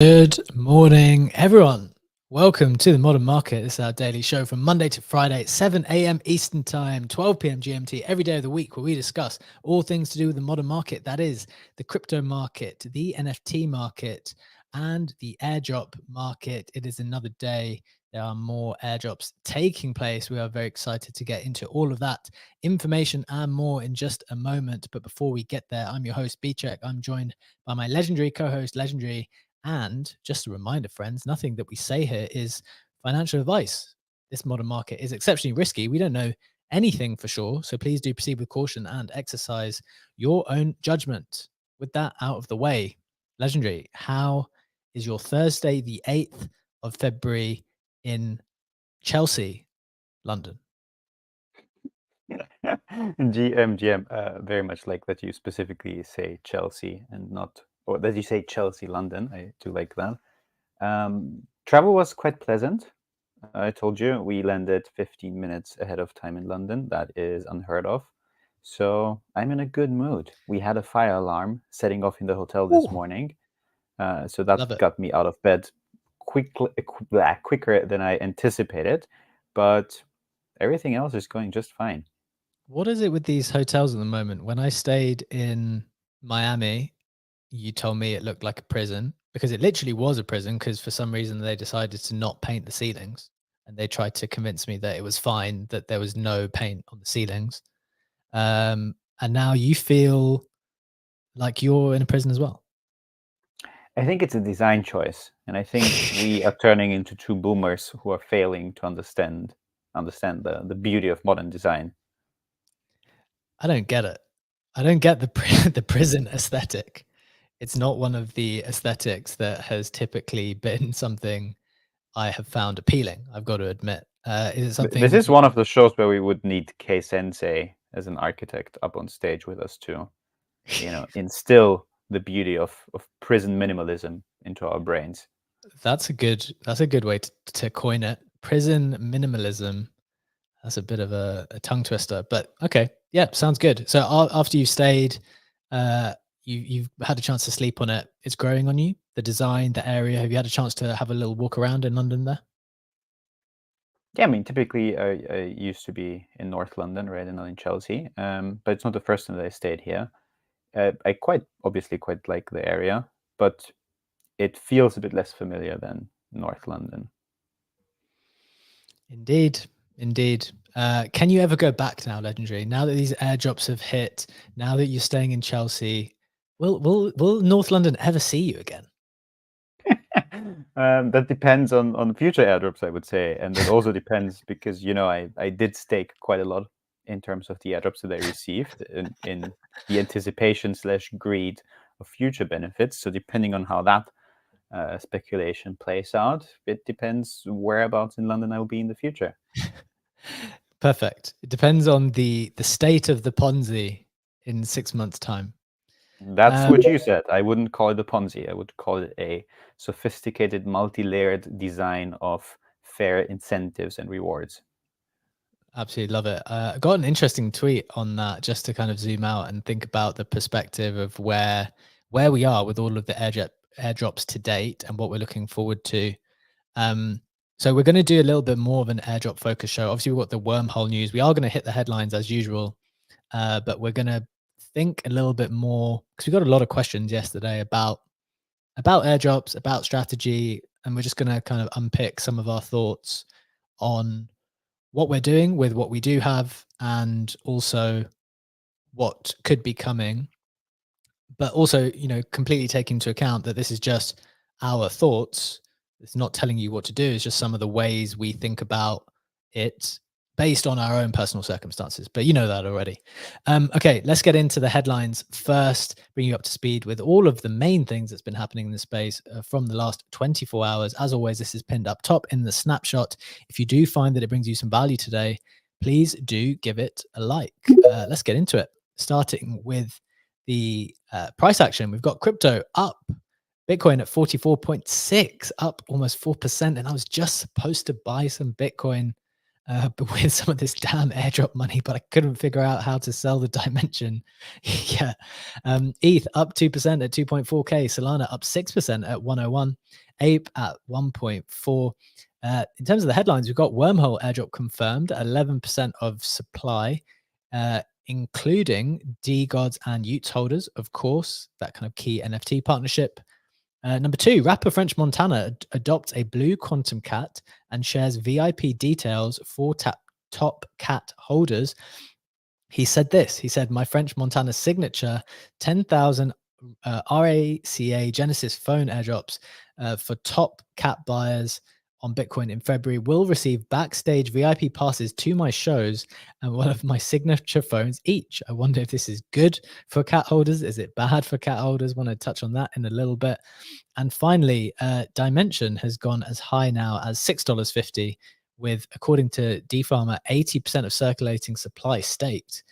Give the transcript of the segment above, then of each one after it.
Good morning, everyone. Welcome to the Modern Market. This is our daily show from Monday to Friday, 7 a.m. Eastern Time, 12 p.m. GMT, every day of the week, where we discuss all things to do with the modern market. That is the crypto market, the NFT market, and the airdrop market. It is another day. There are more airdrops taking place. We are very excited to get into all of that information and more in just a moment. But before we get there, I'm your host, B-Check. I'm joined by my legendary co-host, Legendary. And just a reminder, friends, nothing that we say here is financial advice. This modern market is exceptionally risky. We don't know anything for sure. So please do proceed with caution and exercise your own judgment. With that out of the way, Legendary, how is your Thursday, the 8th of February in Chelsea, London? GM, very much like that you specifically say Chelsea and not, or that you say Chelsea, London. I do like that. Travel was quite pleasant. I told you we landed 15 minutes ahead of time in London. That is unheard of. So I'm in a good mood. We had a fire alarm setting off in the hotel this Ooh, morning. So that love it. got me out of bed quicker than I anticipated. But everything else is going just fine. What is it with these hotels at the moment? When I stayed in Miami, you told me it looked like a prison because it literally was a prison because for some reason they decided to not paint the ceilings and they tried to convince me that it was fine that there was no paint on the ceilings. And now you feel like you're in a prison as well. I think it's a design choice, and I think we are turning into two boomers who are failing to understand the beauty of modern design. I don't get it. I don't get the the prison aesthetic. It's not one of the aesthetics that has typically been something I have found appealing, I've got to admit. Is it This something is one of the shows where we would need Kei Sensei as an architect up on stage with us to, instill the beauty of prison minimalism into our brains. that's a good way to coin it. Prison minimalism. That's a bit of a tongue twister, but okay. Yeah, sounds good. So after you've stayed, you've had a chance to sleep on it. It's growing on you, the design, the area. Have you had a chance to have a little walk around in London there? Yeah, I mean, typically I used to be in North London, right, and not in Chelsea. But it's not the first time that I stayed here. I quite obviously quite like the area, but it feels a bit less familiar than North London. Indeed, indeed. Can you ever go back now, Legendary? Now that these airdrops have hit, now that you're staying in Chelsea, will North London ever see you again? That depends on future airdrops, I would say, and it also depends because I did stake quite a lot in terms of the airdrops that I received in the anticipation slash greed of future benefits. So depending on how that speculation plays out, it depends whereabouts in London I will be in the future. Perfect. It depends on the state of the Ponzi in 6 months' time. That's Um, what you said. I wouldn't call it a Ponzi. I would call it a sophisticated, multi-layered design of fair incentives and rewards. Absolutely love it. I got an interesting tweet on that just to kind of zoom out and think about the perspective of where we are with all of the airdrops to date and what we're looking forward to. So we're going to do a little bit more of an airdrop focus show. Obviously, we've got the wormhole news. We are going to hit the headlines as usual, but we're going to think a little bit more because we got a lot of questions yesterday about airdrops, about strategy, and we're just going to kind of unpick some of our thoughts on what we're doing with what we do have and also what could be coming, but also, completely take into account that this is just our thoughts. It's not telling you what to do. It's just some of the ways we think about it based on our own personal circumstances. But you know that already. Okay, let's get into the headlines first, bring you up to speed with all of the main things that's been happening in the space from the last 24 hours. As always, this is pinned up top in the snapshot. If you do find that it brings you some value today, please do give it a like. Let's get into it, starting with the price action. We've got crypto up, Bitcoin at 44.6, up almost 4%. And I was just supposed to buy some Bitcoin but with some of this damn airdrop money, but I couldn't figure out how to sell the dimension. Yeah. ETH up 2% at 2.4K. Solana up 6% at 101. Ape at 1.4. In terms of the headlines, we've got Wormhole airdrop confirmed at 11% of supply, including DeGods and Utes holders, of course, that kind of key NFT partnership. Number 2, rapper French Montana adopts a blue quantum cat and shares VIP details for top cat holders. He said this. He said, "My French Montana signature 10,000 RACA Genesis phone airdrops for top cat buyers on Bitcoin in February will receive backstage VIP passes to my shows and one of my signature phones each." I wonder if this is good for cat holders. Is it bad for cat holders? Want to touch on that in a little bit. And finally, Dimension has gone as high now as $6.50, with, according to DFarmer, 80% of circulating supply staked,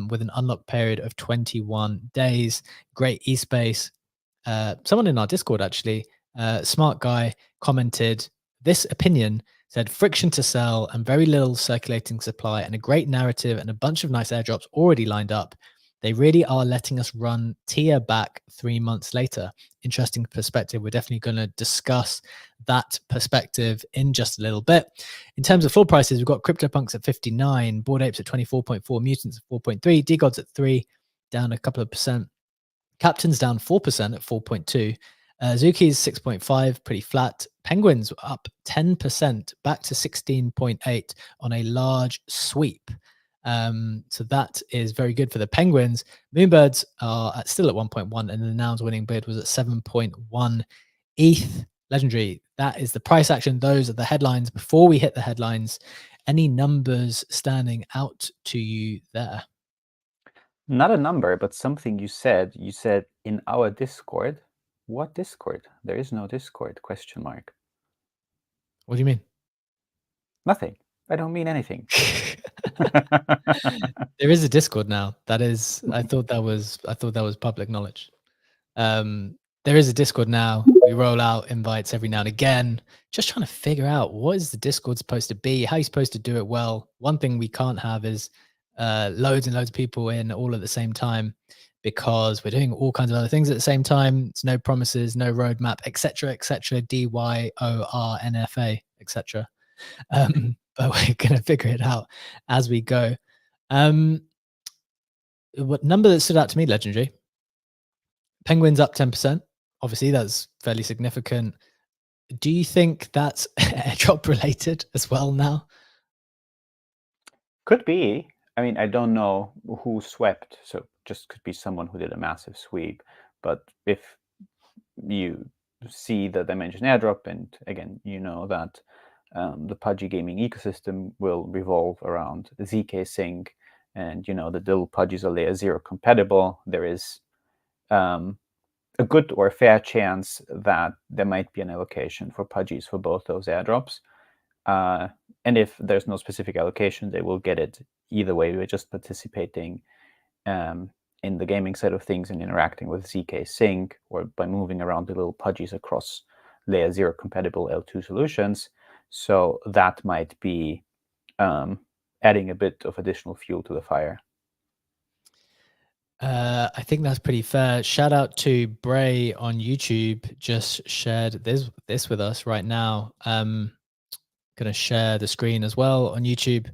with an unlock period of 21 days. Great eSpace. Someone in our Discord, actually, smart guy, commented this opinion, said friction to sell and very little circulating supply and a great narrative and a bunch of nice airdrops already lined up. They really are letting us run tier back 3 months later. Interesting perspective. We're definitely going to discuss that perspective in just a little bit. In terms of full prices, we've got CryptoPunks at 59, Bored Apes at 24.4, Mutants at 4.3, DeGods at 3, down a couple of percent. Captain's down 4% at 4.2. Zuki's 6.5, pretty flat. Penguins up 10%, back to 16.8 on a large sweep. So that is very good for the Penguins. Moonbirds are still at 1.1, and the Nouns winning bid was at 7.1 ETH. Legendary. That is the price action. Those are the headlines. Before we hit the headlines, any numbers standing out to you there? Not a number, but something you said. You said in our Discord. What Discord? There is no Discord, question mark. What do you mean? Nothing. I don't mean anything. There is a Discord now. That is, I thought that was public knowledge. There is a Discord now. We roll out invites every now and again. Just trying to figure out what is the Discord supposed to be, how you're supposed to do it well. One thing we can't have is loads and loads of people in all at the same time, because we're doing all kinds of other things at the same time. It's no promises, no roadmap, etc., etc. DYORNFA, etc. But we're gonna figure it out as we go. What number that stood out to me, Legendary? Penguins up 10%. Obviously, that's fairly significant. Do you think that's airdrop related as well now? Could be. I mean, I don't know who swept, so just could be someone who did a massive sweep. But if you see the Dimension airdrop, and again, you know that the Pudgy gaming ecosystem will revolve around ZK Sync, and you know the little Pudgies are layer 0 compatible, there is a good or fair chance that there might be an allocation for Pudgies for both those airdrops. And if there's no specific allocation, they will get it either way. We're just participating in the gaming side of things and interacting with ZK Sync, or by moving around the little Pudgies across layer 0 compatible L2 solutions. So that might be adding a bit of additional fuel to the fire. I think that's pretty fair. Shout out to Bray on YouTube, just shared this with us right now. Gonna share the screen as well on YouTube.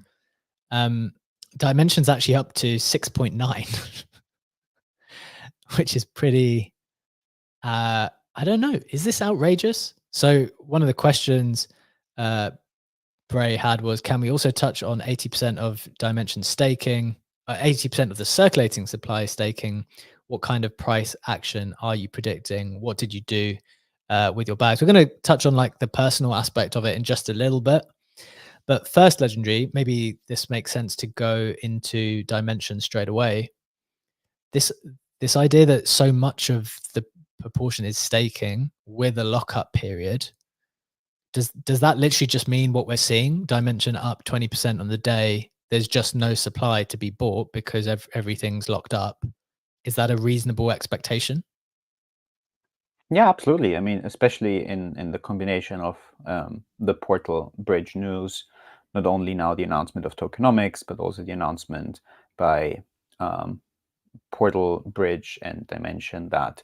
Dimension's actually up to 6.9, which is pretty. I don't know. Is this outrageous? So one of the questions Bray had was, can we also touch on 80% of Dimension staking, 80% of the circulating supply staking? What kind of price action are you predicting? What did you do with your bags? We're going to touch on like the personal aspect of it in just a little bit. But first, Legendary, maybe this makes sense to go into Dimension straight away. This idea that so much of the proportion is staking with a lockup period, does that literally just mean what we're seeing? Dimension up 20% on the day. There's just no supply to be bought because everything's locked up. Is that a reasonable expectation? Yeah, absolutely. I mean, especially in the combination of the portal bridge news, not only now the announcement of tokenomics, but also the announcement by Portal, Bridge, and Dimension that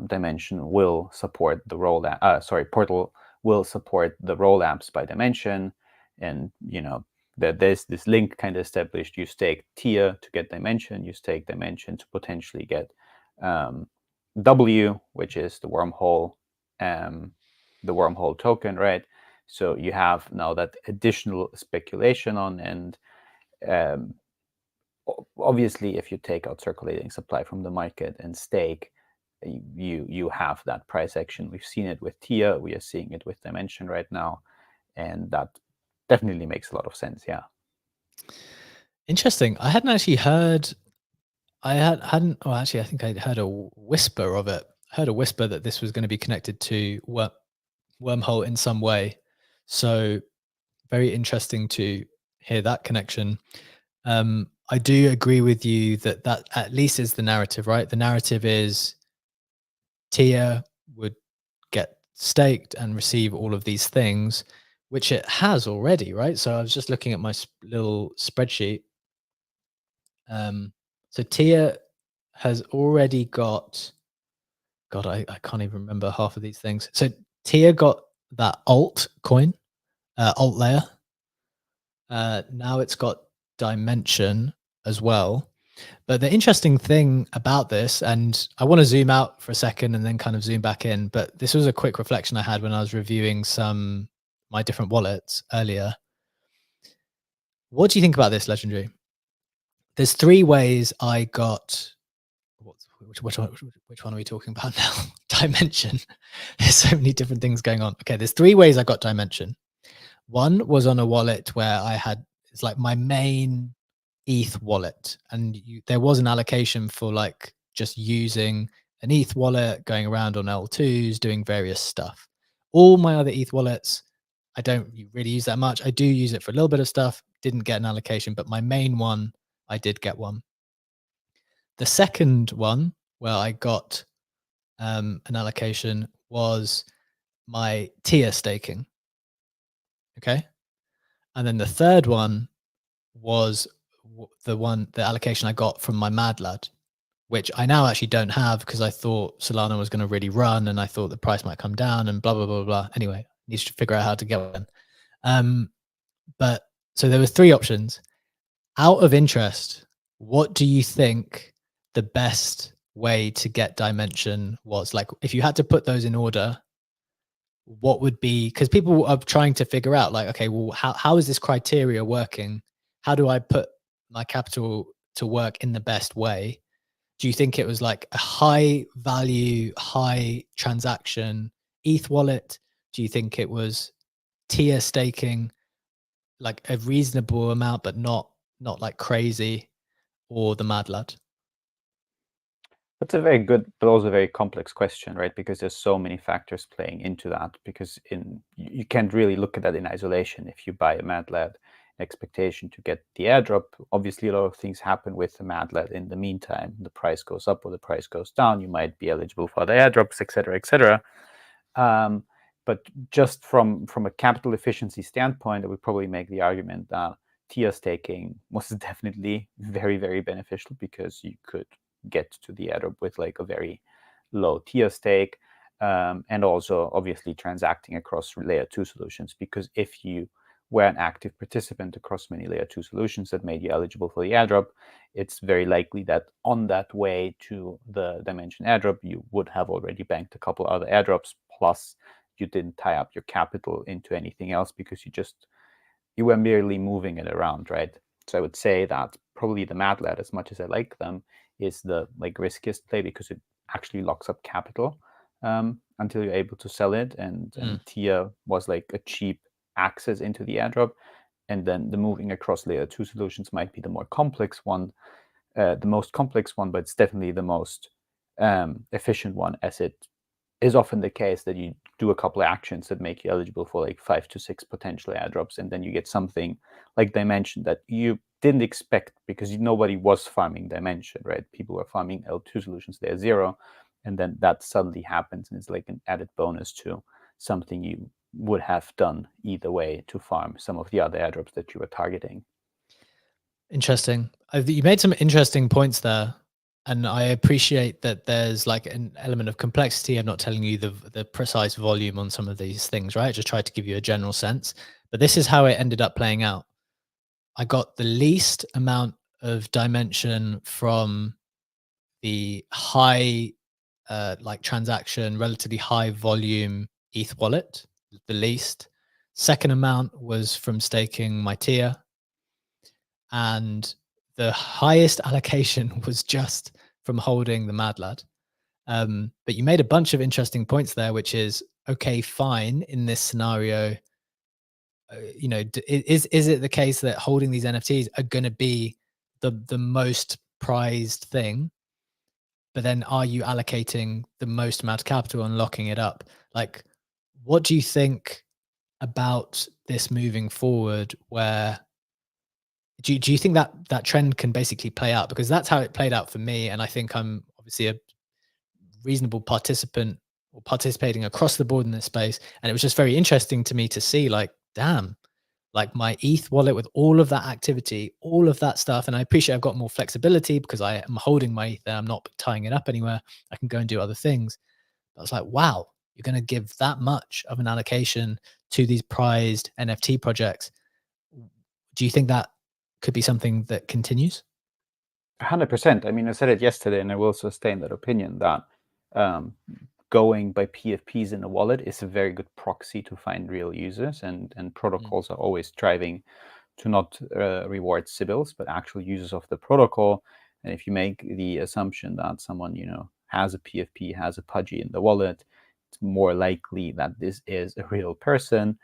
Dimension will support the Portal will support the roll apps by Dimension, and that there's this link kind of established. You stake TIA to get Dimension, you stake Dimension to potentially get W, which is the wormhole token, right? So you have now that additional speculation on, and obviously, if you take out circulating supply from the market and stake, you have that price action. We've seen it with TIA, we are seeing it with Dimension right now, and that definitely makes a lot of sense. Yeah. Interesting. I hadn't actually heard. Hadn't. Oh, actually, I think I heard a whisper of it. I heard a whisper that this was going to be connected to wormhole in some way. So very interesting to hear that connection. I do agree with you that at least is the narrative, right? The narrative is TIA would get staked and receive all of these things, which it has already, right? So I was just looking at my little spreadsheet. So TIA has already got, God, I can't even remember half of these things. So TIA got that alt coin, alt layer. Now it's got Dimension as well. But the interesting thing about this, and I want to zoom out for a second and then kind of zoom back in, but this was a quick reflection I had when I was reviewing my different wallets earlier. What do you think about this, Legendary? There's 3 ways I got. Which one are we talking about now? Dimension. There's so many different things going on. Okay, there's 3 ways I got Dimension. One was on a wallet where it's like my main ETH wallet, and there was an allocation for like just using an ETH wallet, going around on L2s, doing various stuff. All my other ETH wallets, I don't really use that much. I do use it for a little bit of stuff, didn't get an allocation, but my main one, I did get one. The second one where I got an allocation was my TIA staking. Okay. And then the third one was the allocation I got from my Mad Lad, which I now actually don't have because I thought Solana was going to really run and I thought the price might come down and blah, blah, blah, blah. Anyway, need to figure out how to get one. But so there were 3 options. Out of interest, what do you think the best way to get Dimension was? Like, if you had to put those in order, what would be, because people are trying to figure out like, okay, well, how is this criteria working? How do I put my capital to work in the best way? Do you think it was like a high value, high transaction ETH wallet? Do you think it was TIA staking, like a reasonable amount, but not like crazy, or the Mad Lad? That's a very good, but also very complex question, right? Because there's so many factors playing into that. Because you can't really look at that in isolation. If you buy a Mad Lad expectation to get the airdrop, obviously a lot of things happen with the Mad Lad in the meantime. The price goes up or the price goes down. You might be eligible for the airdrops, etc., etc. But just from a capital efficiency standpoint, I would probably make the argument that TIA staking was definitely very, very beneficial because you could get to the airdrop with like a very low TIA stake, and also obviously transacting across layer 2 solutions, because if you were an active participant across many layer 2 solutions that made you eligible for the airdrop, it's very likely that on that way to the Dimension airdrop, you would have already banked a couple other airdrops, plus you didn't tie up your capital into anything else because you were merely moving it around, right? So I would say that probably the Mad Lad, as much as I like them, is the like riskiest play because it actually locks up capital until you're able to sell it. And TIA was like a cheap access into the airdrop. And then the moving across layer 2 solutions might be the more complex one, the most complex one, but it's definitely the most efficient one, as it is often the case that you do a couple of actions that make you eligible for like 5 to 6 potential airdrops, and then you get something like Dimension that you didn't expect because nobody was farming Dimension, right? People were farming L2 solutions, they're 0, and then that suddenly happens, and it's like an added bonus to something would have done either way to farm some of the other airdrops that you were targeting. Interesting. You made some interesting points there, and I appreciate that there's like an element of complexity. I'm not telling you the precise volume on some of these things, right? Just try to give you a general sense. But this is how it ended up playing out. I got the least amount of dimension from the high, like transaction, relatively high volume ETH wallet, the least. Second amount was from staking my tier, and the highest allocation was just from holding the Mad Lad. But you made a bunch of interesting points there, which is okay, fine. In this scenario, you know, is it the case that holding these NFTs are going to be the most prized thing? But then, are you allocating the most amount of capital and locking it up? Like, what do you think about this moving forward? Where do you think that that trend can basically play out? Because that's how it played out for me, and I think I'm obviously a reasonable participant or participating across the board in this space. And it was just very interesting to me to see, like, damn, like my ETH wallet with all of that activity, all of that stuff. And I appreciate I've got more flexibility because I am holding my ETH there. I'm not tying it up anywhere. I can go and do other things. But I was like, wow, you're going to give that much of an allocation to these prized NFT projects. Do you think that could be something that continues? 100%. I mean, I said it yesterday, and I will sustain that opinion that um, going by PFPs in a wallet is a very good proxy to find real users, and protocols are always striving to not reward Sybils, but actual users of the protocol. And if you make the assumption that someone, has a PFP, has a pudgy in the wallet, it's more likely that this is a real person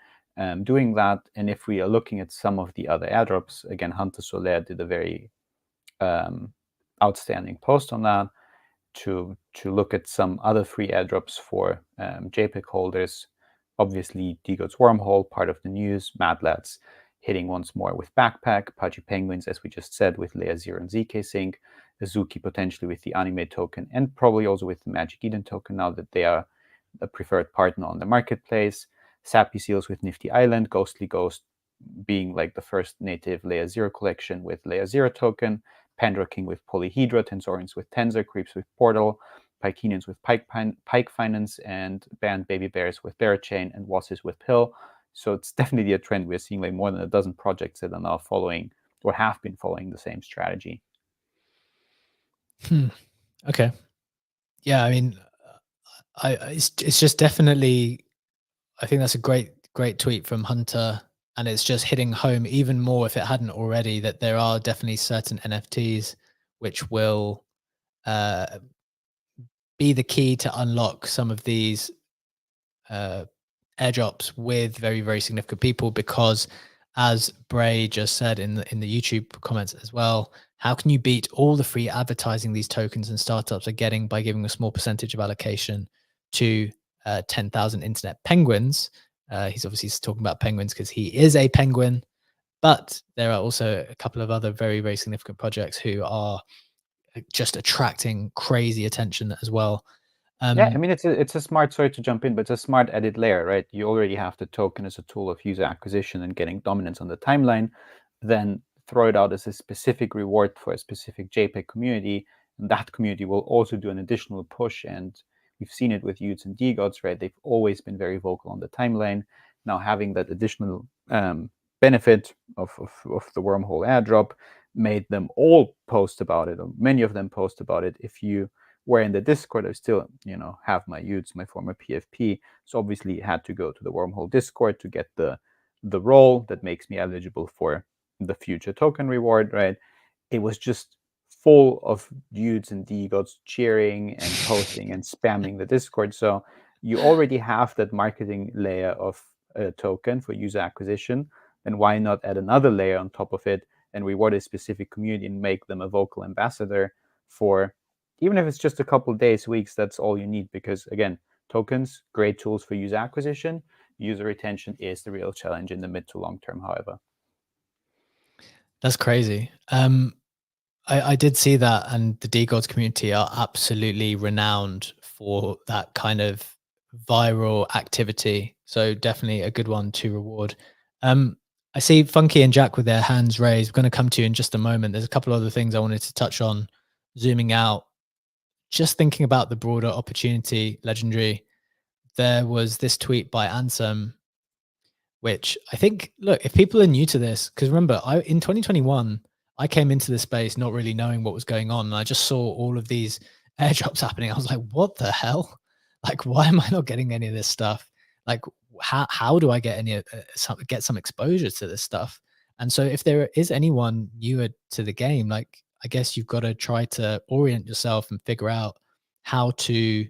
doing that. And if we are looking at some of the other airdrops, again, Hunter Soler did a very outstanding post on that to look at some other free airdrops for JPEG holders. Obviously, Digo's Wormhole, part of the news. Mad Lads hitting once more with Backpack. Pudgy Penguins, as we just said, with Layer 0 and ZK Sync. Azuki potentially with the Anime token, and probably also with the Magic Eden token now that they are a preferred partner on the marketplace. Sappy Seals with Nifty Island. Ghostly Ghost being like the first native Layer 0 collection with Layer 0 token. Pandora King with Polyhedra, Tensorians with Tensor, Creeps with Portal, Pikenians with Pike Finance, and Banned Baby Bears with Chain, and Wasses with Pill. So it's definitely a trend. We're seeing like more than a dozen projects that are now following or have been following the same strategy. Okay. Yeah, I mean, it's just definitely. I think that's a great tweet from Hunter, and it's just hitting home even more if it hadn't already that there are definitely certain NFTs which will be the key to unlock some of these airdrops with very significant people, because as Bray just said in the YouTube comments as well, how can you beat all the free advertising these tokens and startups are getting by giving a small percentage of allocation to 10,000 internet penguins? He's obviously talking about penguins because he is a penguin, but there are also a couple of other very significant projects who are just attracting crazy attention as well. Yeah, I mean, it's a smart, sorry to jump in, but it's a smart added layer, right? You already have the token as a tool of user acquisition and getting dominance on the timeline, then throw it out as a specific reward for a specific JPEG community, and that community will also do an additional push. And we've seen it with Utes and DGods, right? They've always been very vocal on the timeline. Now having that additional benefit of the wormhole airdrop made them all post about it, or many of them post about it. If you were in the Discord, I still, have my Utes, my former PFP. So obviously had to go to the Wormhole Discord to get the role that makes me eligible for the future token reward, right? It was just full of dudes and DGods cheering and posting and spamming the Discord. So you already have that marketing layer of a token for user acquisition. And why not add another layer on top of it and reward a specific community and make them a vocal ambassador for, even if it's just a couple days, weeks, that's all you need. Because again, tokens, great tools for user acquisition. User retention is the real challenge in the mid to long term, however. That's crazy. I did see that, and the DGods community are absolutely renowned for that kind of viral activity. So definitely a good one to reward. I see Funky and Jack with their hands raised. We're going to come to you in just a moment. There's a couple other things I wanted to touch on. Zooming out, just thinking about the broader opportunity, Legendary. There was this tweet by Ansem, which I think, look, if people are new to this, because remember, in 2021, I came into the space not really knowing what was going on. And I just saw all of these airdrops happening. I was like, what the hell? Like, why am I not getting any of this stuff? Like, how do I get get some exposure to this stuff? And so if there is anyone newer to the game, like, I guess you've got to try to orient yourself and figure out how to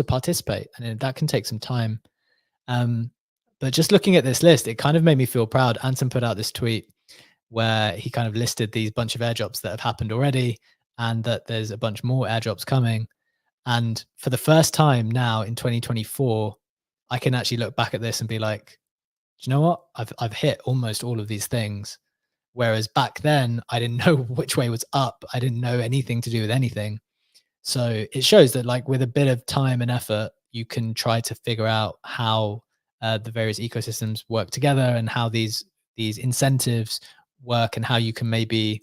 participate. And that can take some time. Um, but just looking at this list, it kind of made me feel proud. Anton put out this tweet where he kind of listed these bunch of airdrops that have happened already and that there's a bunch more airdrops coming. And for the first time now in 2024, I can actually look back at this and be like, do you know what? I've hit almost all of these things. Whereas back then, I didn't know which way was up. I didn't know anything to do with anything. So it shows that, like, with a bit of time and effort, you can try to figure out how the various ecosystems work together and how these incentives work and how you can maybe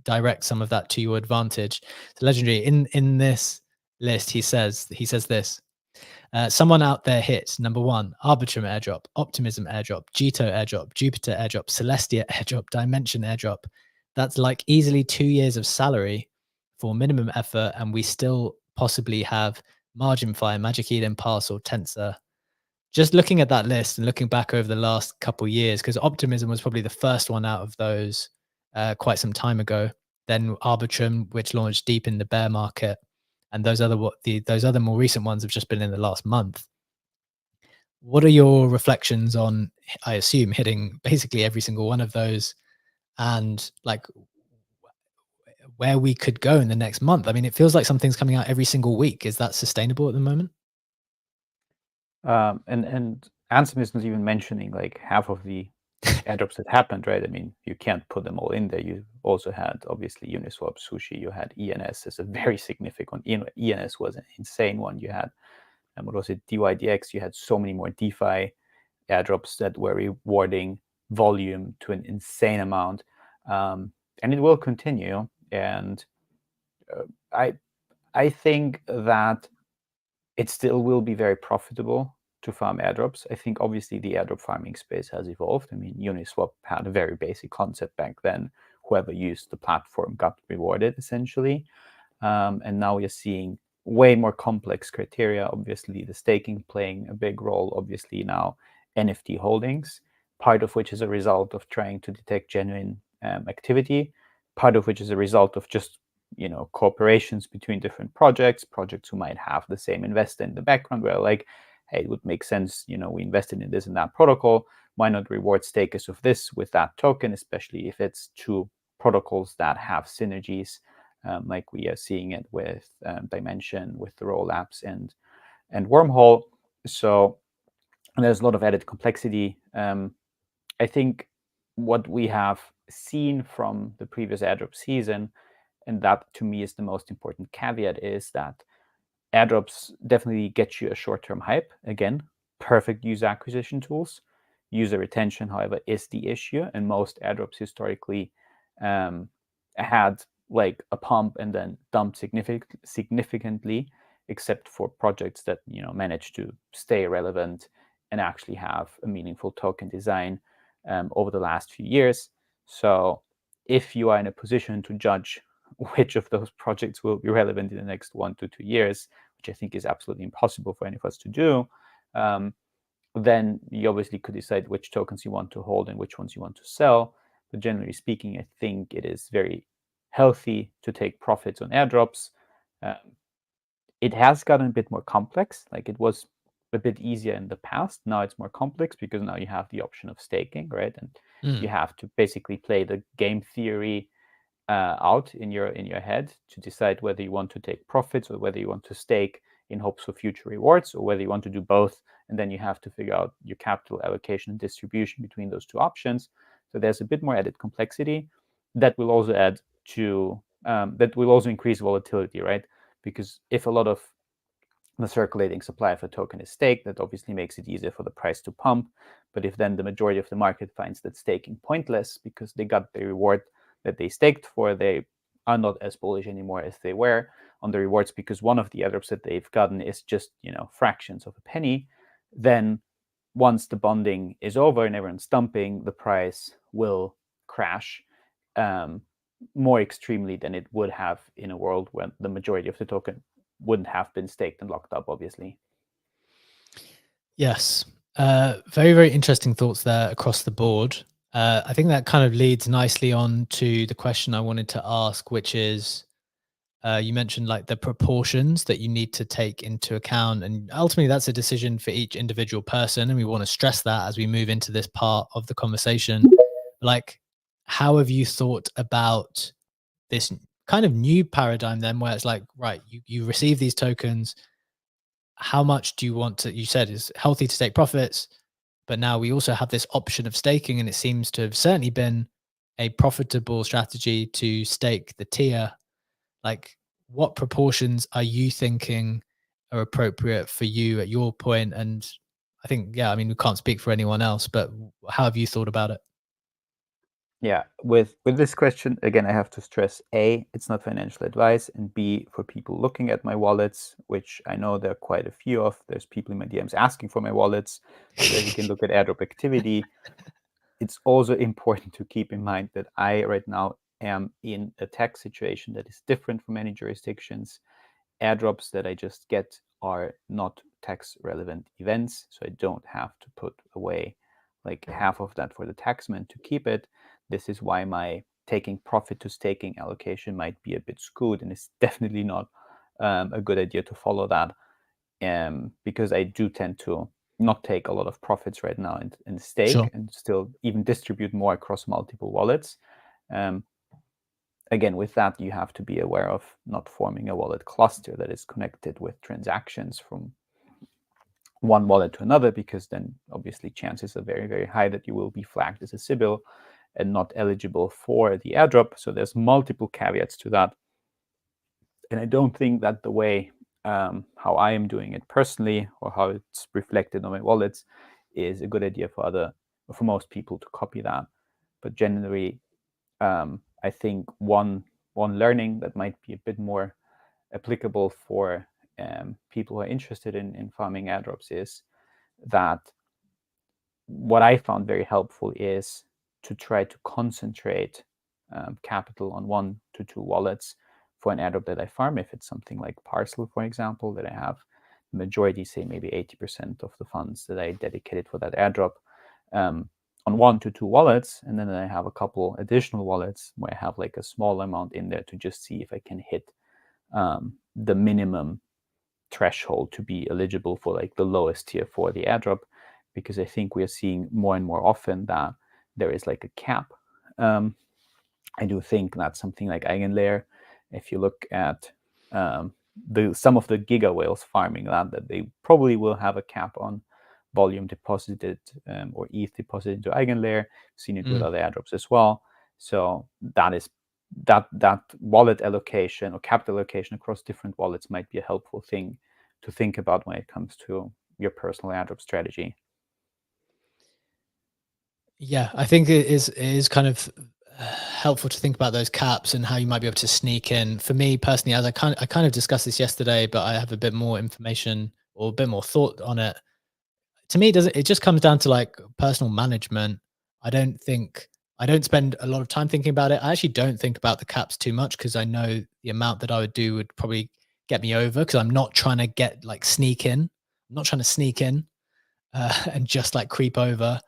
direct some of that to your advantage. So Legendary, in this list, he says this. Someone out there hit number 1, Arbitrum airdrop, Optimism airdrop, Jito airdrop, Jupiter airdrop, Celestia airdrop, Dimension airdrop. That's like easily 2 years of salary for minimum effort, and we still possibly have Margin Fire, Magic Eden, Parcel, Tensor. Just looking at that list and looking back over the last couple of years, because Optimism was probably the first one out of those quite some time ago. Then Arbitrum, which launched deep in the bear market, and those other more recent ones have just been in the last month. What are your reflections on, I assume, hitting basically every single one of those, and like where we could go in the next month? I mean, it feels like something's coming out every single week. Is that sustainable at the moment? And Ansem is not even mentioning like half of the airdrops that happened, right? I mean, you can't put them all in there. You also had obviously Uniswap, Sushi. You had ENS as a very significant. ENS was an insane one. You had, and what was it, DYDX? You had so many more DeFi airdrops that were rewarding volume to an insane amount, and it will continue. And I think that it still will be very profitable to farm airdrops. I think obviously the airdrop farming space has evolved. I mean, Uniswap had a very basic concept back then. Whoever used the platform got rewarded essentially. And now we're seeing way more complex criteria. Obviously, the staking playing a big role. Obviously, now NFT holdings, part of which is a result of trying to detect genuine activity, part of which is a result of just cooperations between different projects who might have the same investor in the background, where like, hey, it would make sense, we invested in this and that protocol, why not reward stakers of this with that token, especially if it's two protocols that have synergies, like we are seeing it with Dimension, with the Roll apps and Wormhole. So there's a lot of added complexity. I think what we have seen from the previous airdrop season, and that to me is the most important caveat, is that airdrops definitely get you a short-term hype. Again, perfect user acquisition tools. User retention, however, is the issue, and most airdrops historically had like a pump and then dumped significantly, except for projects that managed to stay relevant and actually have a meaningful token design over the last few years. So if you are in a position to judge which of those projects will be relevant in the next 1 to 2 years, which I think is absolutely impossible for any of us to do, then you obviously could decide which tokens you want to hold and which ones you want to sell. But generally speaking, I think it is very healthy to take profits on airdrops. It has gotten a bit more complex. Like, it was a bit easier in the past. Now it's more complex because now you have the option of staking, right? And you have to basically play the game theory out in your head to decide whether you want to take profits or whether you want to stake in hopes of future rewards, or whether you want to do both. And then you have to figure out your capital allocation and distribution between those two options. So there's a bit more added complexity that will also add to that will also increase volatility, right? Because if a lot of the circulating supply of a token is staked, that obviously makes it easier for the price to pump. But if then the majority of the market finds that staking pointless because they got the reward that they staked for, they are not as bullish anymore as they were on the rewards because one of the airdrops that they've gotten is just, fractions of a penny, then once the bonding is over and everyone's dumping, the price will crash more extremely than it would have in a world when the majority of the token wouldn't have been staked and locked up, obviously. Yes. Very, very interesting thoughts there across the board. I think that kind of leads nicely on to the question I wanted to ask, which is, you mentioned like the proportions that you need to take into account. And ultimately, that's a decision for each individual person. And we want to stress that as we move into this part of the conversation. Like, how have you thought about this kind of new paradigm then, where it's like, right, you receive these tokens. How much do you want to, you said it's healthy to take profits, but now we also have this option of staking. And it seems to have certainly been a profitable strategy to stake the tier. Like, what proportions are you thinking are appropriate for you at your point? And I think, yeah, I mean, we can't speak for anyone else, but how have you thought about it? Yeah, with this question, again, I have to stress, A, it's not financial advice, and B, for people looking at my wallets, which I know there are quite a few of, there's people in my DMs asking for my wallets, so that you can look at airdrop activity. It's also important to keep in mind that I right now am in a tax situation that is different from many jurisdictions. Airdrops that I just get are not tax relevant events, so I don't have to put away like half of that for the taxman to keep it. This is why my taking profit to staking allocation might be a bit skewed, and it's definitely not a good idea to follow that, because I do tend to not take a lot of profits right now in stake Sure. and still even distribute more across multiple wallets. Again, with that, you have to be aware of not forming a wallet cluster that is connected with transactions from one wallet to another, because then obviously chances are very, very high that you will be flagged as a Sybil and not eligible for the airdrop. So there's multiple caveats to that. And I don't think that the way how I am doing it personally, or how it's reflected on my wallets, is a good idea for most people to copy that. But generally, I think one learning that might be a bit more applicable for people who are interested in farming airdrops is that what I found very helpful is to try to concentrate capital on 1 to 2 wallets for an airdrop that I farm. If it's something like Parcel, for example, that I have the majority, say maybe 80% of the funds that I dedicated for that airdrop, on 1 to 2 wallets, and then I have a couple additional wallets where I have like a small amount in there to just see if I can hit the minimum threshold to be eligible for like the lowest tier for the airdrop, because I think we are seeing more and more often that there is like a cap. I do think that something like Eigenlayer, if you look at some of the giga whales farming that they probably will have a cap on volume deposited or ETH deposited into Eigenlayer. Seen it with other airdrops as well. So that wallet allocation or capital allocation across different wallets might be a helpful thing to think about when it comes to your personal airdrop strategy. Yeah, I think it is kind of helpful to think about those caps and how you might be able to sneak in. For me personally, as I kind of discussed this yesterday, but I have a bit more information or a bit more thought on it. To me, does it just comes down to like personal management. I don't think I don't spend a lot of time thinking about it. I actually don't think about the caps too much because I know the amount that I would do would probably get me over, because I'm not trying to get like sneak in. I'm not trying to sneak in and just like creep over.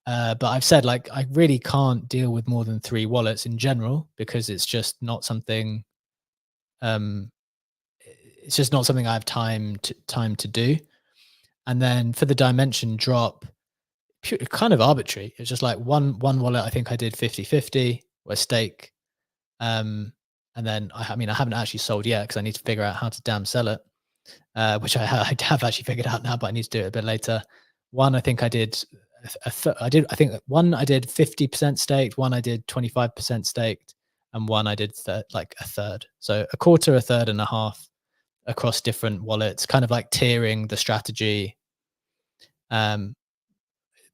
But I've said like I really can't deal with more than 3 wallets in general, because it's just not something. Um, it's just not something I have time to do. And then for the dimension drop, kind of arbitrary. It's just like one wallet. I think I did 50-50 or stake. Um, and then I mean I haven't actually sold yet because I need to figure out how to damn sell it. Which I have actually figured out now, but I need to do it a bit later. One, I think I did, I think one I did 50% staked, one I did 25% staked, and one I did like a third. So a quarter, a third, and a half across different wallets, kind of like tiering the strategy,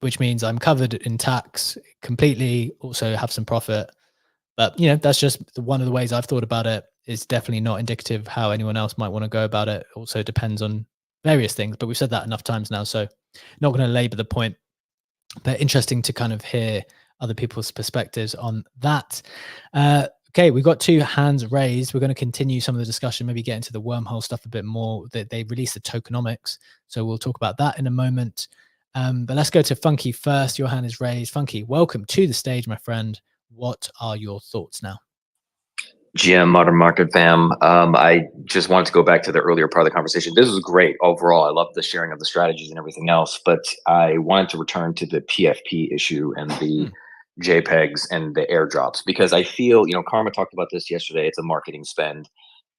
which means I'm covered in tax completely, also have some profit. But, that's just one of the ways I've thought about it. Is definitely not indicative of how anyone else might want to go about it. Also depends on various things, but we've said that enough times now, so not going to labor the point. But interesting to kind of hear other people's perspectives on that. Okay, we've got 2 hands raised. We're going to continue some of the discussion, maybe get into the wormhole stuff a bit more. They released the tokenomics, so we'll talk about that in a moment. But let's go to Funky first. Your hand is raised. Funky, welcome to the stage, my friend. What are your thoughts now? GM Modern Market fam. I just wanted to go back to the earlier part of the conversation. This was great overall. I love the sharing of the strategies and everything else, but I wanted to return to the PFP issue and the JPEGs and the airdrops, because I feel, Karma talked about this yesterday. It's a marketing spend.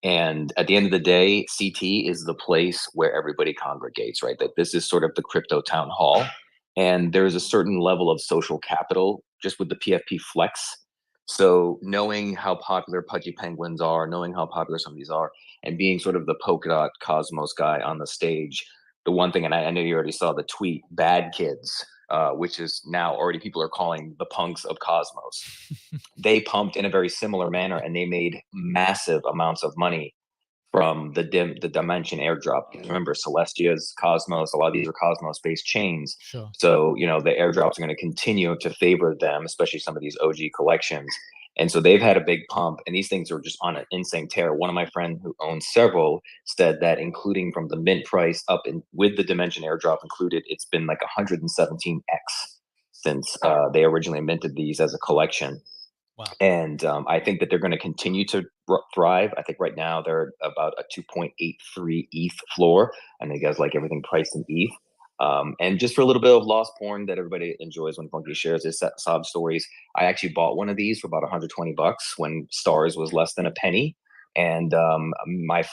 And at the end of the day, CT is the place where everybody congregates, right? That this is sort of the crypto town hall. And there's a certain level of social capital just with the PFP flex. So knowing how popular Pudgy Penguins are, knowing how popular some of these are, and being sort of the polka dot Cosmos guy on the stage, the one thing, and I know you already saw the tweet, bad kids, which is now already people are calling the punks of Cosmos. They pumped in a very similar manner, and they made massive amounts of money from the Dimension airdrop. Remember, Celestia's Cosmos, a lot of these are Cosmos-based chains. Sure. So, the airdrops are going to continue to favor them, especially some of these OG collections. And so they've had a big pump, and these things are just on an insane tear. One of my friends who owns several said that including from the mint price up and with the Dimension airdrop included, it's been like 117x since they originally minted these as a collection. Wow. And I think that they're going to continue to thrive. I think right now they're about a 2.83 ETH floor. And you guys like everything priced in ETH. And just for a little bit of lost porn that everybody enjoys when Funky shares his sob stories, I actually bought one of these for about 120 bucks when Stars was less than a penny. And my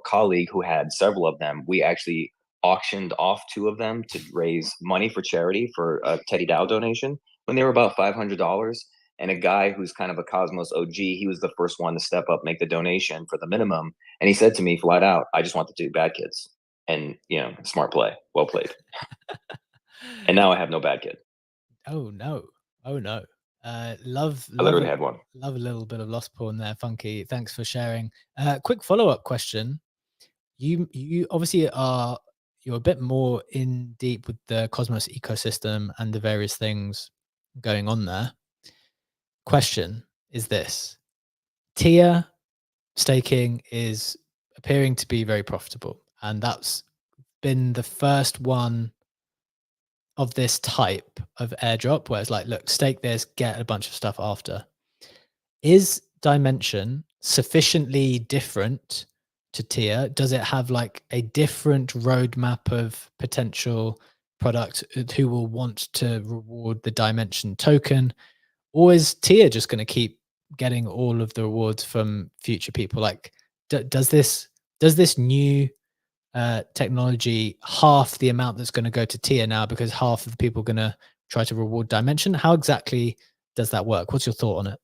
colleague who had several of them, we actually auctioned off 2 of them to raise money for charity for a Teddy Dow donation when they were about $500. And a guy who's kind of a Cosmos OG, he was the first one to step up, make the donation for the minimum. And he said to me flat out, I just want the 2 bad kids. And, smart play, well played. And now I have no bad kid. Oh, no. Love. I literally had one. Love a little bit of lost porn there, Funky. Thanks for sharing. Quick follow-up question. You obviously you're a bit more in deep with the Cosmos ecosystem and the various things going on there. Question is this: TIA staking is appearing to be very profitable, and that's been the first one of this type of airdrop where it's like, look, stake this, get a bunch of stuff after. Is Dimension sufficiently different to TIA? Does it have like a different roadmap of potential products who will want to reward the Dimension token? Or is TIA just going to keep getting all of the rewards from future people? Like, does this new technology half the amount that's going to go to TIA now because half of the people are going to try to reward Dimension? How exactly does that work? What's your thought on it?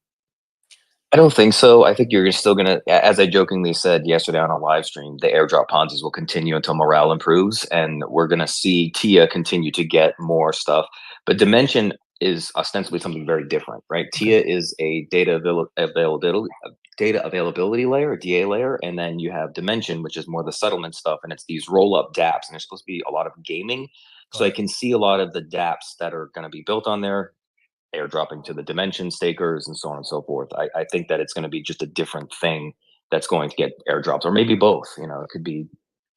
I don't think so. I think you're still going to, as I jokingly said yesterday on a live stream, the airdrop Ponzi's will continue until morale improves, and we're going to see TIA continue to get more stuff. But Dimension is ostensibly something very different, right? Okay. TIA is a data availability layer, a DA layer, and then you have Dimension, which is more the settlement stuff, and it's these roll-up dApps, and there's supposed to be a lot of gaming. So I can see a lot of the dApps that are going to be built on there airdropping to the Dimension stakers and so on and so forth. I think that it's going to be just a different thing that's going to get airdrops, or maybe both. It could be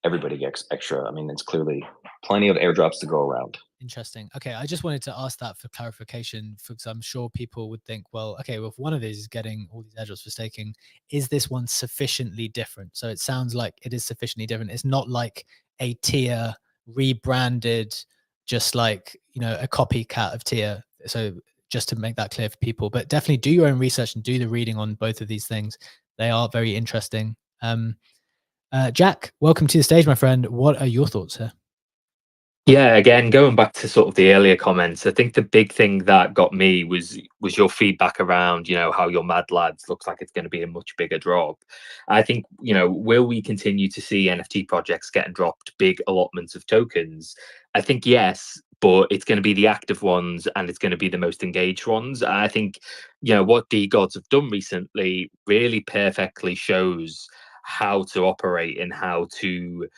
everybody gets extra. I mean, it's clearly plenty of airdrops to go around. Interesting. Okay, I just wanted to ask that for clarification, because I'm sure people would think, well, okay, well, if one of these is getting all these airdrops for staking, is this one sufficiently different? So it sounds like it is sufficiently different. It's not like a TIA rebranded, just like, a copycat of TIA. So just to make that clear for people, but definitely do your own research and do the reading on both of these things. They are very interesting. Jack, welcome to the stage, my friend. What are your thoughts here? Yeah, again, going back to sort of the earlier comments, I think the big thing that got me was your feedback around, how your Mad Lads looks like it's going to be a much bigger drop. I think, will we continue to see NFT projects getting dropped big allotments of tokens? I think yes, but it's going to be the active ones and it's going to be the most engaged ones. I think, what DeGods have done recently really perfectly shows how to operate and how to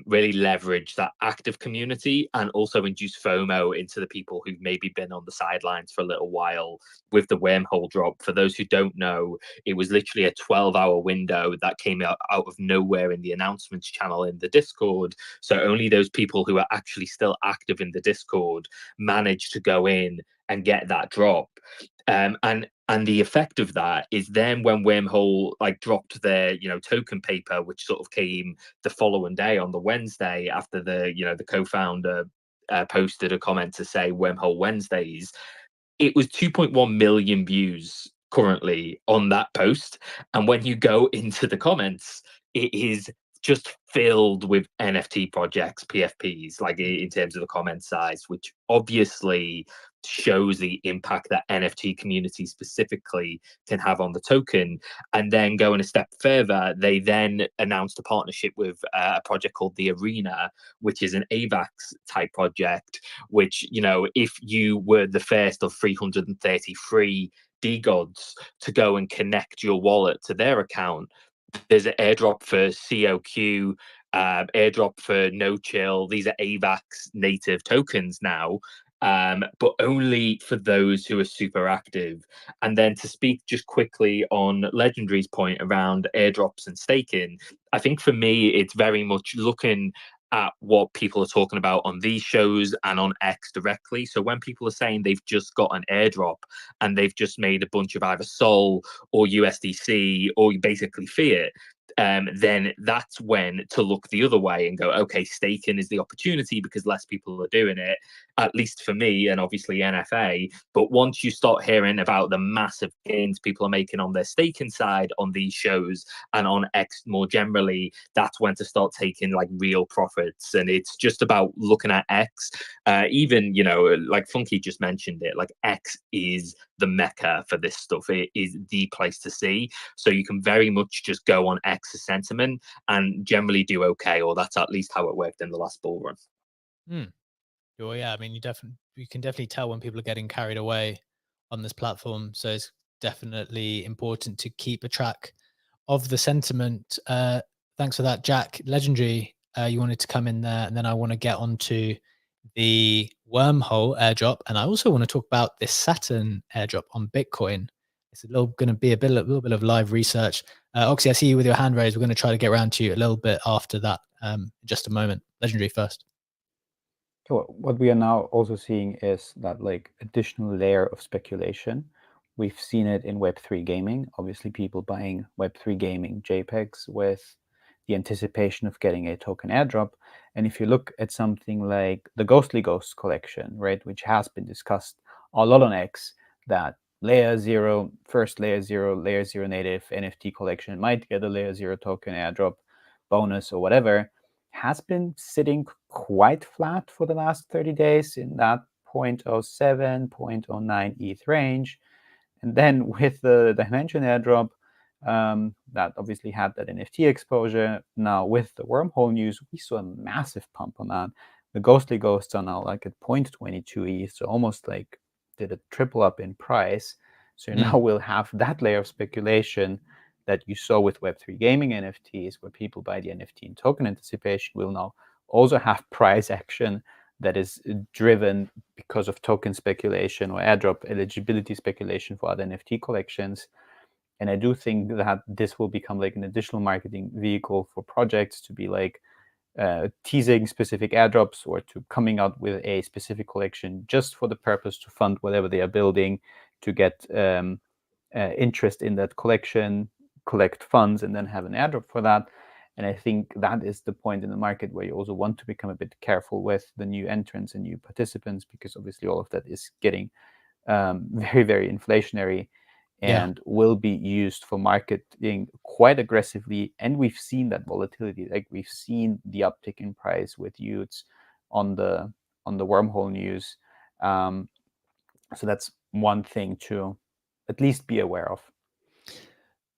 really leverage that active community and also induce FOMO into the people who've maybe been on the sidelines for a little while with the wormhole drop. For those who don't know, it was literally a 12-hour window that came out of nowhere in the announcements channel in the Discord. So only those people who are actually still active in the Discord managed to go in and get that drop. And the effect of that is then when Wormhole dropped their token paper, which sort of came the following day on the Wednesday after the co-founder posted a comment to say Wormhole Wednesdays, it was 2.1 million views currently on that post. And when you go into the comments, it is just filled with NFT projects, PFPs, in terms of the comment size, which obviously shows the impact that NFT community specifically can have on the token. And then going a step further, they then announced a partnership with a project called The Arena, which is an AVAX type project, which, if you were the first of 333 DGods to go and connect your wallet to their account, there's an airdrop for COQ, airdrop for No Chill. These are AVAX native tokens now, but only for those who are super active. And then to speak just quickly on Legendary's point around airdrops and staking, I think for me, it's very much looking at what people are talking about on these shows and on X directly. So when people are saying they've just got an airdrop and they've just made a bunch of either Sol or USDC or basically fiat, then that's when to look the other way and go, okay, staking is the opportunity because less people are doing it, at least for me and obviously NFA. But once you start hearing about the massive gains people are making on their staking side on these shows and on X more generally, that's when to start taking real profits. And it's just about looking at X. Even, like Funky just mentioned it, X is the mecca for this stuff. It is the place to see. So you can very much just go on X's sentiment and generally do okay, or that's at least how it worked in the last bull run. Sure, yeah. I mean, you can definitely tell when people are getting carried away on this platform. So it's definitely important to keep a track of the sentiment. Thanks for that, Jack. Legendary, you wanted to come in there, and then I want to get onto the wormhole airdrop, and I also want to talk about this Saturn airdrop on Bitcoin. It's going to be a little bit of live research. Oxy, I see you with your hand raised. We're going to try to get around to you a little bit after that. In just a moment. Legendary first. So what we are now also seeing is that additional layer of speculation. We've seen it in Web3 gaming. Obviously, people buying Web3 gaming JPEGs with the anticipation of getting a token airdrop. And if you look at something like the Ghostly Ghosts collection, right, which has been discussed a lot on X, that layer zero native NFT collection might get a layer zero token airdrop bonus or whatever, has been sitting quite flat for the last 30 days in that 0.07, 0.09 ETH range. And then with the Dimension airdrop, that obviously had that NFT exposure. Now with the wormhole news, we saw a massive pump on that. The Ghostly Ghosts are now at 0.22 ETH, so almost did a triple up in price. So now we'll have that layer of speculation that you saw with Web3 gaming NFTs, where people buy the NFT in token anticipation, will now also have price action that is driven because of token speculation or airdrop eligibility speculation for other NFT collections. And I do think that this will become an additional marketing vehicle for projects to be teasing specific airdrops or to coming out with a specific collection just for the purpose to fund whatever they are building, to get interest in that collection, collect funds, and then have an airdrop for that. And I think that is the point in the market where you also want to become a bit careful with the new entrants and new participants, because obviously all of that is getting very, very inflationary and will be used for marketing quite aggressively. And we've seen that volatility. We've seen the uptick in price with Utes on the wormhole news. So that's one thing to at least be aware of.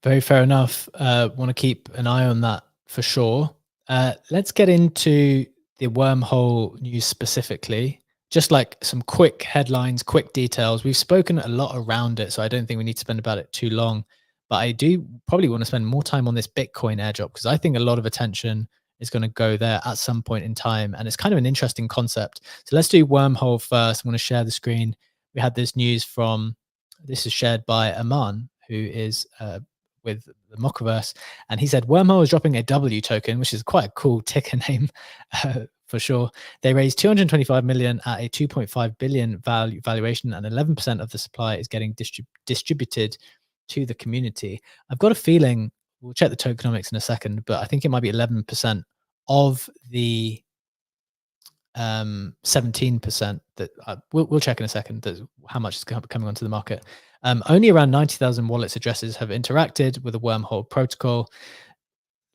Very fair enough. Want to keep an eye on that for sure. Let's get into the wormhole news specifically. Just like some quick headlines, quick details. We've spoken a lot around it, so I don't think we need to spend about it too long. But I do probably want to spend more time on this Bitcoin airdrop because I think a lot of attention is going to go there at some point in time. And it's kind of an interesting concept. So let's do wormhole first. I'm going to share the screen. We had this news from, this is shared by Aman, who is with the Mockerverse, and he said Wormhole is dropping a W token, which is quite a cool ticker name for sure. They raised 225 million at a 2.5 billion valuation, and 11% of the supply is getting distributed to the community. I've got a feeling, we'll check the tokenomics in a second, but I think it might be 11% of the 17% that we'll check in a second, that how much is coming onto the market. Only around 90,000 wallets addresses have interacted with the wormhole protocol.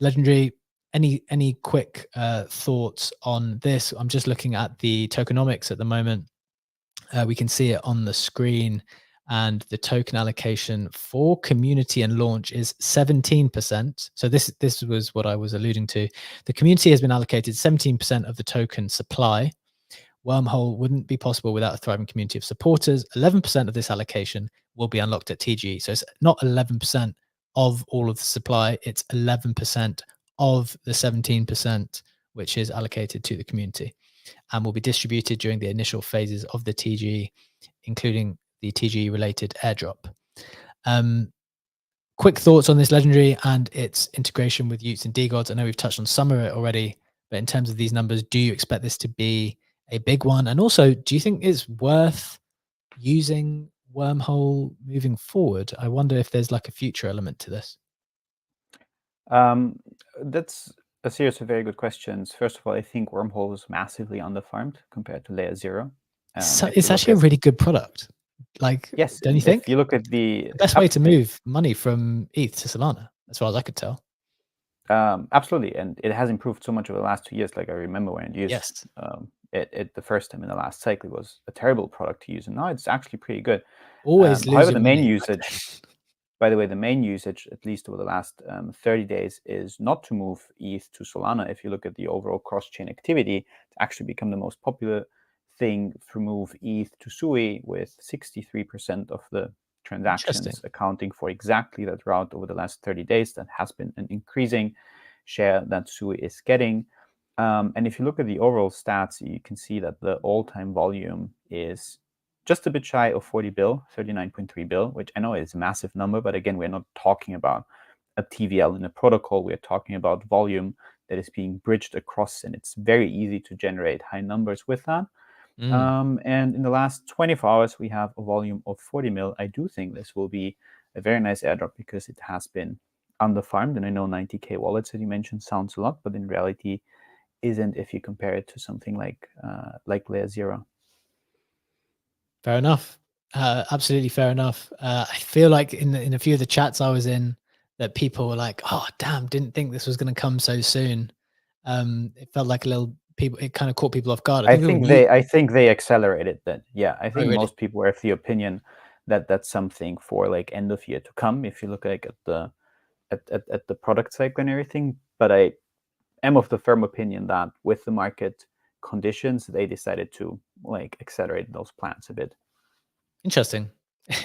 Legendary, any quick thoughts on this? I'm just looking at the tokenomics at the moment. We can see it on the screen, and the token allocation for community and launch is 17%. So this was what I was alluding to. The community has been allocated 17% of the token supply. Wormhole wouldn't be possible without a thriving community of supporters. 11% of this allocation will be unlocked at TG. So it's not 11% of all of the supply, it's 11% of the 17%, which is allocated to the community and will be distributed during the initial phases of the TG, including the TG related airdrop. Quick thoughts on this Legendary and its integration with Utes and DeGods. I know we've touched on some of it already, but in terms of these numbers, do you expect this to be a big one? And also, do you think it's worth using Wormhole moving forward? I wonder if there's like a future element to this. That's a series of very good questions. First of all, I think Wormhole is massively underfarmed compared to Layer 0. So it's actually a really good product. Like, yes, don't you think? If you look at the best way to move money from ETH to Solana, as far as I could tell. Absolutely, and it has improved so much over the last 2 years. Like I remember when it used it the first time in the last cycle, it was a terrible product to use, and now it's actually pretty good. Always lose however, your the main money. usage, by the way, the main usage, at least over the last 30 days, is not to move ETH to Solana. If you look at the overall cross-chain activity, it's actually become the most popular thing to move ETH to Sui, with 63% of the transactions accounting for exactly that route over the last 30 days. That has been an increasing share that Sui is getting. And if you look at the overall stats, you can see that the all-time volume is just a bit shy of 40 bill, 39.3 bill, which I know is a massive number, but again, we're not talking about a TVL in a protocol. We're talking about volume that is being bridged across, and it's very easy to generate high numbers with that. And in the last 24 hours, we have a volume of 40 mil. I do think this will be a very nice airdrop because it has been underfarmed, and I know 90K wallets that you mentioned sounds a lot, but in reality isn't if you compare it to something like Layer 0. Fair enough. Absolutely fair enough. I feel like in a few of the chats I was in, that people were like, "Oh, damn! Didn't think this was going to come so soon." It felt like a little people. It kind of caught people off guard. I think they accelerated that. Yeah, I think most people were of the opinion that that's something for like end of year to come. If you look like at the product cycle and everything, but I am of the firm opinion that with the market conditions, they decided to like accelerate those plans a bit. Interesting.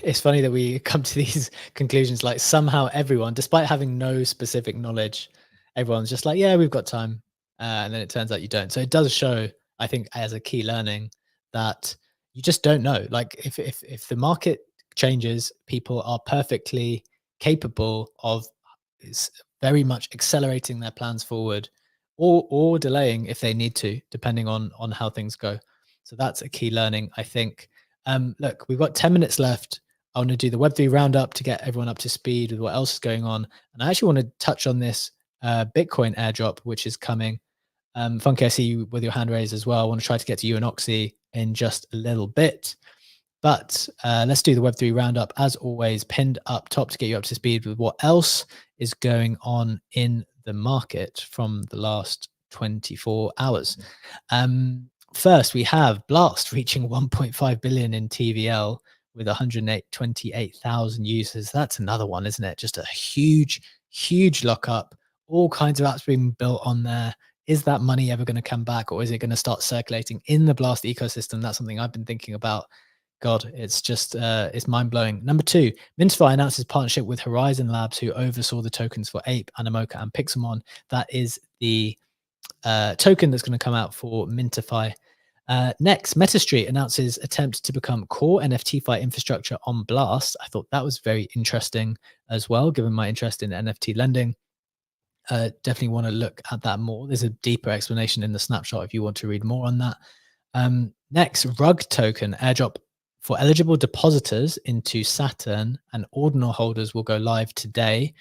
It's funny that we come to these conclusions. Like somehow everyone, despite having no specific knowledge, everyone's just like, yeah, we've got time. And then it turns out you don't. So it does show, I think, as a key learning, that you just don't know. Like if the market changes, people are perfectly capable of very much accelerating their plans forward, or delaying if they need to, depending on how things go. So that's a key learning, I think. Look, we've got 10 minutes left. I want to do the Web3 roundup to get everyone up to speed with what else is going on. And I actually want to touch on this Bitcoin airdrop, which is coming. Funky, I see you with your hand raised as well. I want to try to get to you and Oxy in just a little bit. But let's do the Web3 roundup, as always, pinned up top to get you up to speed with what else is going on in the market from the last 24 hours. up first, we have Blast reaching 1.5 billion in TVL with 128,000 users. That's another one, isn't it? Just a huge, huge lockup. All kinds of apps being built on there. Is that money ever going to come back, or is it going to start circulating in the Blast ecosystem? That's something I've been thinking about. God, it's just it's mind-blowing. Number 2, Mintify announces partnership with Horizon Labs, who oversaw the tokens for Ape, Animoca, and Pixelmon. That is the token that's going to come out for Mintify. Next, MetaStreet announces attempt to become core NFTFi infrastructure on Blast. I thought that was very interesting as well, given my interest in NFT lending. Definitely want to look at that more. There's a deeper explanation in the snapshot if you want to read more on that. Next, Rug token airdrop for eligible depositors into Saturn and ordinal holders will go live today.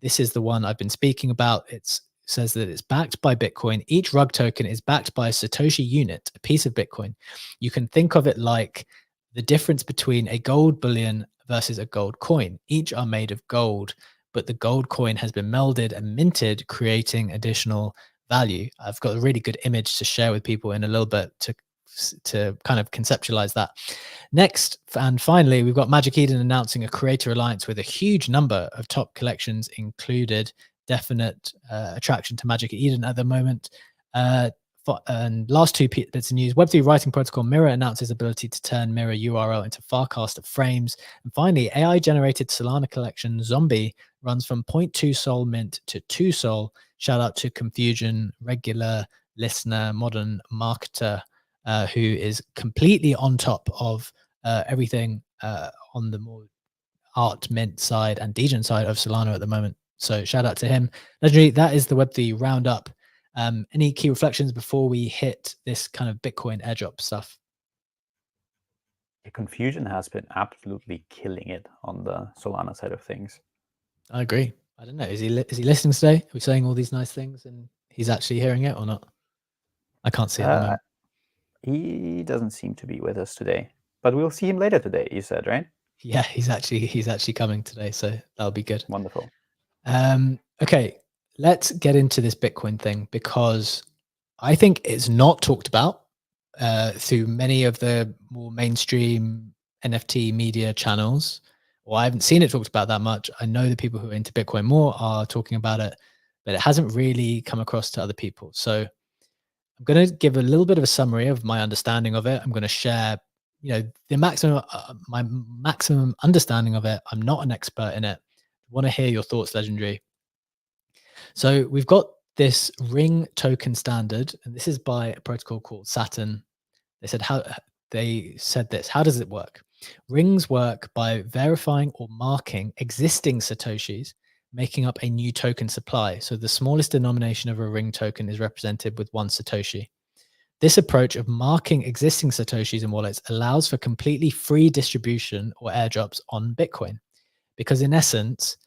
This is the one I've been speaking about. It says that it's backed by Bitcoin. Each Rug token is backed by a Satoshi unit, a piece of Bitcoin. You can think of it like the difference between a gold bullion versus a gold coin. Each are made of gold, but the gold coin has been melded and minted, creating additional value. I've got a really good image to share with people in a little bit to kind of conceptualize that. Next, and finally, we've got Magic Eden announcing a creator alliance with a huge number of top collections included. Definite attraction to Magic Eden at the moment. And last 2 bits of news. Web3 writing protocol Mirror announces ability to turn Mirror URL into Farcaster frames. And finally, AI-generated Solana collection Zombie runs from 0.2 Sol mint to 2 Sol. Shout out to Confusion, regular listener, modern marketer, who is completely on top of everything on the more art mint side and Degen side of Solana at the moment. So shout out to him. Legendary, that is the Web3 roundup. Any key reflections before we hit this kind of Bitcoin airdrop stuff? Confusion has been absolutely killing it on the Solana side of things. I agree. I don't know. Is he listening today? Are we saying all these nice things and he's actually hearing it or not? I can't see at the moment. He doesn't seem to be with us today, but we'll see him later today, you said, right? Yeah, he's actually coming today, so that'll be good. Wonderful. Okay, let's get into this Bitcoin thing, because I think it's not talked about through many of the more mainstream NFT media channels, or I haven't seen it talked about that much. I know the people who are into Bitcoin more are talking about it, but it hasn't really come across to other people. So I'm going to give a little bit of a summary of my understanding of it. I'm going to share, the maximum, my maximum understanding of it. I'm not an expert in it. I want to hear your thoughts, Legendary. So we've got this ring token standard, and this is by a protocol called Saturn. They said this, how does it work? Rings work by verifying or marking existing Satoshis, making up a new token supply. So the smallest denomination of a ring token is represented with 1 Satoshi. This approach of marking existing Satoshis and wallets allows for completely free distribution or airdrops on Bitcoin. Because in essence,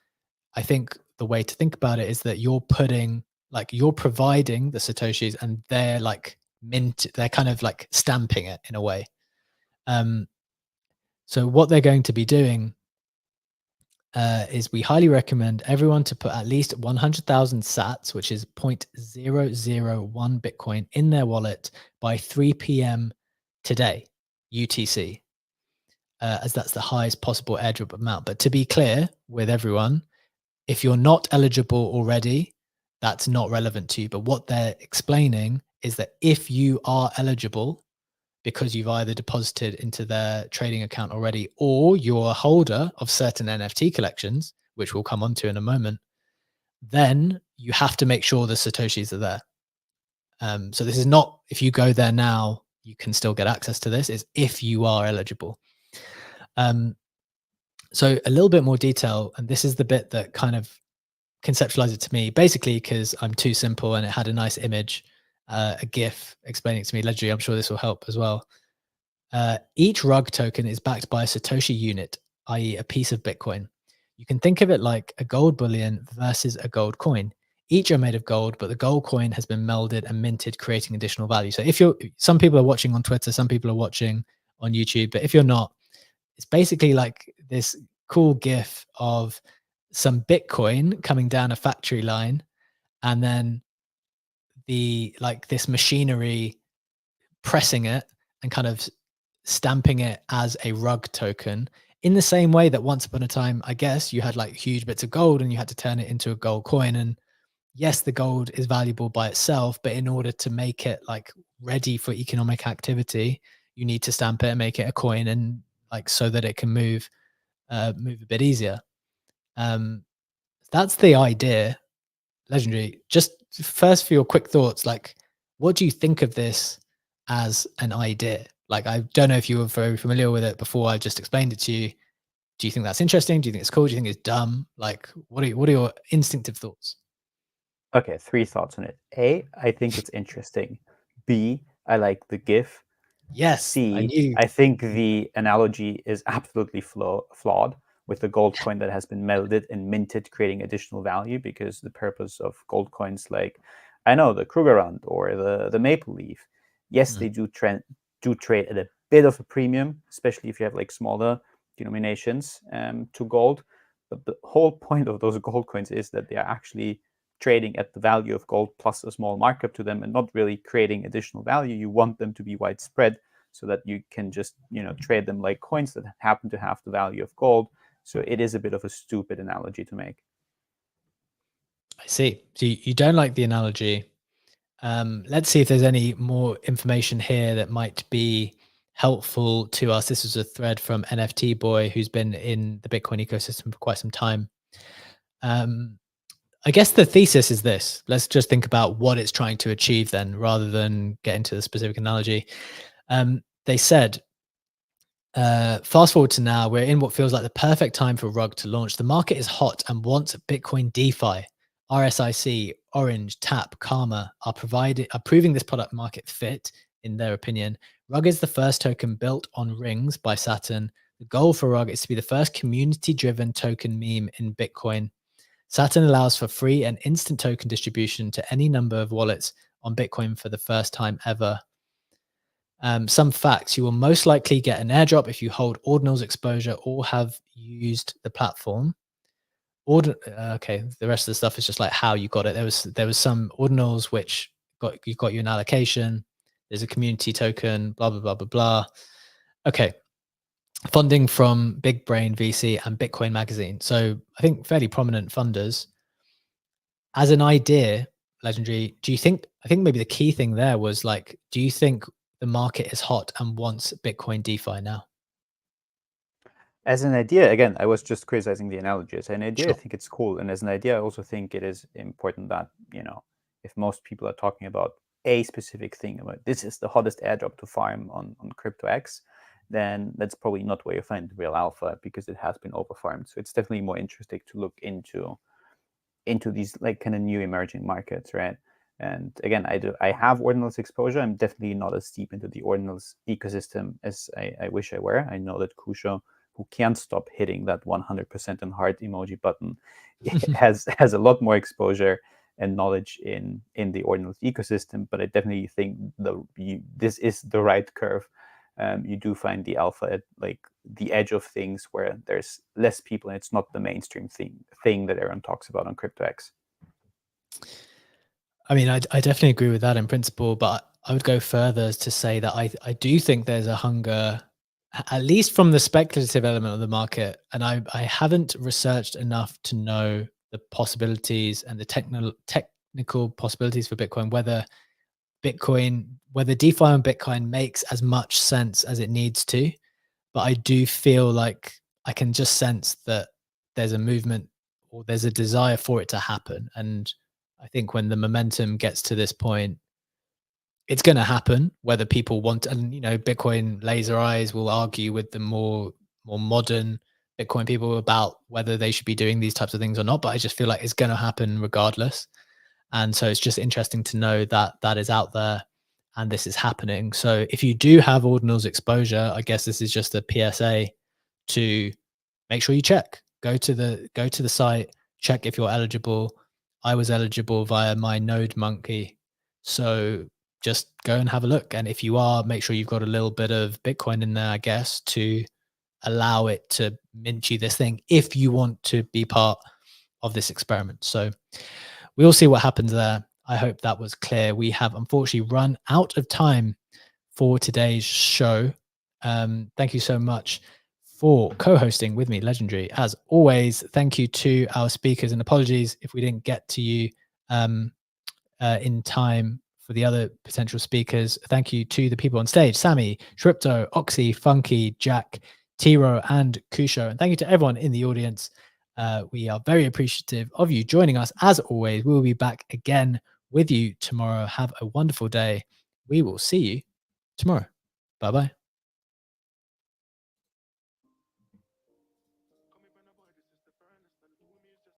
I think the way to think about it is that you're providing the Satoshis and they're like they're kind of like stamping it in a way. So what they're going to be doing is we highly recommend everyone to put at least 100,000 sats, which is 0.001 Bitcoin, in their wallet by 3 p.m. today, UTC, as that's the highest possible airdrop amount. But to be clear with everyone, if you're not eligible already, that's not relevant to you. But what they're explaining is that if you are eligible, because you've either deposited into their trading account already, or you're a holder of certain NFT collections, which we'll come on to in a moment, then you have to make sure the Satoshis are there. So this is not, if you go there now, you can still get access to this. It's if you are eligible. So a little bit more detail, and this is the bit that kind of conceptualized it to me, basically because I'm too simple and it had a nice image, a GIF explaining it to me. Legendary, I'm sure this will help as well. Each rug token is backed by a Satoshi unit, i.e. a piece of Bitcoin. You can think of it like a gold bullion versus a gold coin. Each are made of gold, but the gold coin has been melded and minted, creating additional value. So some people are watching on Twitter, some people are watching on YouTube, but if you're not, it's basically like this cool GIF of some Bitcoin coming down a factory line, and then this machinery pressing it and kind of stamping it as a rug token, in the same way that once upon a time, I guess, you had like huge bits of gold and you had to turn it into a gold coin. And yes, the gold is valuable by itself, but in order to make it like ready for economic activity, you need to stamp it and make it a coin, and like so that it can move a bit easier. That's the idea. Legendary. Just first, for your quick thoughts, like, what do you think of this as an idea? Like, I don't know if you were very familiar with it before I just explained it to you. Do you think that's interesting? Do you think it's cool? Do you think it's dumb? Like, what are your instinctive thoughts? Okay, 3 thoughts on it. A, I think it's interesting. B, I like the GIF. Yes, I think the analogy is absolutely flawed with the gold coin that has been melted and minted, creating additional value, because the purpose of gold coins, like, I know, the Krugerrand or the Maple Leaf, yes, they do trade at a bit of a premium, especially if you have like smaller denominations to gold. But the whole point of those gold coins is that they are actually trading at the value of gold plus a small markup to them, and not really creating additional value. You want them to be widespread so that you can just trade them like coins that happen to have the value of gold. So it is a bit of a stupid analogy to make. I see. So you don't like the analogy. Let's see if there's any more information here that might be helpful to us. This is a thread from NFT Boy, who's been in the Bitcoin ecosystem for quite some time. I guess the thesis is this. Let's just think about what it's trying to achieve then, rather than get into the specific analogy. They said, fast forward to now, we're in what feels like the perfect time for Rug to launch. The market is hot and wants Bitcoin DeFi. RSIC, Orange, Tap, Karma are proving this product market fit, in their opinion. Rug is the first token built on rings by Saturn. The goal for Rug is to be the first community-driven token meme in Bitcoin. Saturn allows for free and instant token distribution to any number of wallets on Bitcoin for the first time ever. Some facts: you will most likely get an airdrop if you hold ordinals exposure or have used the platform. Okay, the rest of the stuff is just like how you got it. There was some ordinals which got you an allocation. There's a community token, blah blah blah blah blah. Okay, funding from Big Brain VC and Bitcoin Magazine. So I think fairly prominent funders. As an idea, Legendary, do you think, I think maybe the key thing there was like, do you think the market is hot and wants Bitcoin DeFi now? As an idea, again, I was just criticizing the analogy. As an idea, Sure. I think it's cool. And as an idea, I also think it is important that, if most people are talking about a specific thing, about this is the hottest airdrop to farm on CryptoX, then that's probably not where you find the real alpha, because it has been overfarmed. So it's definitely more interesting to look into these like kind of new emerging markets, right? And again, I have ordinals exposure. I'm definitely not as deep into the ordinals ecosystem as I wish I were. I know that Kusho, who can't stop hitting that 100% and heart emoji button, has a lot more exposure and knowledge in the ordinals ecosystem. But I definitely think this is the right curve. You do find the alpha at like the edge of things where there's less people and it's not the mainstream thing that everyone talks about on CryptoX. I mean, I definitely agree with that in principle, but I would go further as to say that I do think there's a hunger, at least from the speculative element of the market. And I haven't researched enough to know the possibilities and the technical possibilities for Bitcoin, whether DeFi on Bitcoin makes as much sense as it needs to. But I do feel like I can just sense that there's a movement, or there's a desire for it to happen. And I think when the momentum gets to this point, it's going to happen, whether people want, and Bitcoin laser eyes will argue with the more modern Bitcoin people about whether they should be doing these types of things or not. But I just feel like it's going to happen regardless. And so it's just interesting to know that that is out there and this is happening. So if you do have ordinals exposure, I guess this is just a PSA to make sure you check. Go to the site, check if you're eligible. I was eligible via my Node Monkey. So just go and have a look. And if you are, make sure you've got a little bit of Bitcoin in there, I guess, to allow it to mint you this thing if you want to be part of this experiment. So we'll see what happens there. I hope that was clear. We have unfortunately run out of time for today's show. Thank you so much for co-hosting with me, Legendary. As always, thank you to our speakers, and apologies if we didn't get to you in time for the other potential speakers. Thank you to the people on stage: Sammy, Shripto, Oxy, Funky, Jack, Tiro, and Kusho. And thank you to everyone in the audience. We are very appreciative of you joining us. As always, we will be back again with you tomorrow. Have a wonderful day. We will see you tomorrow. Bye-bye.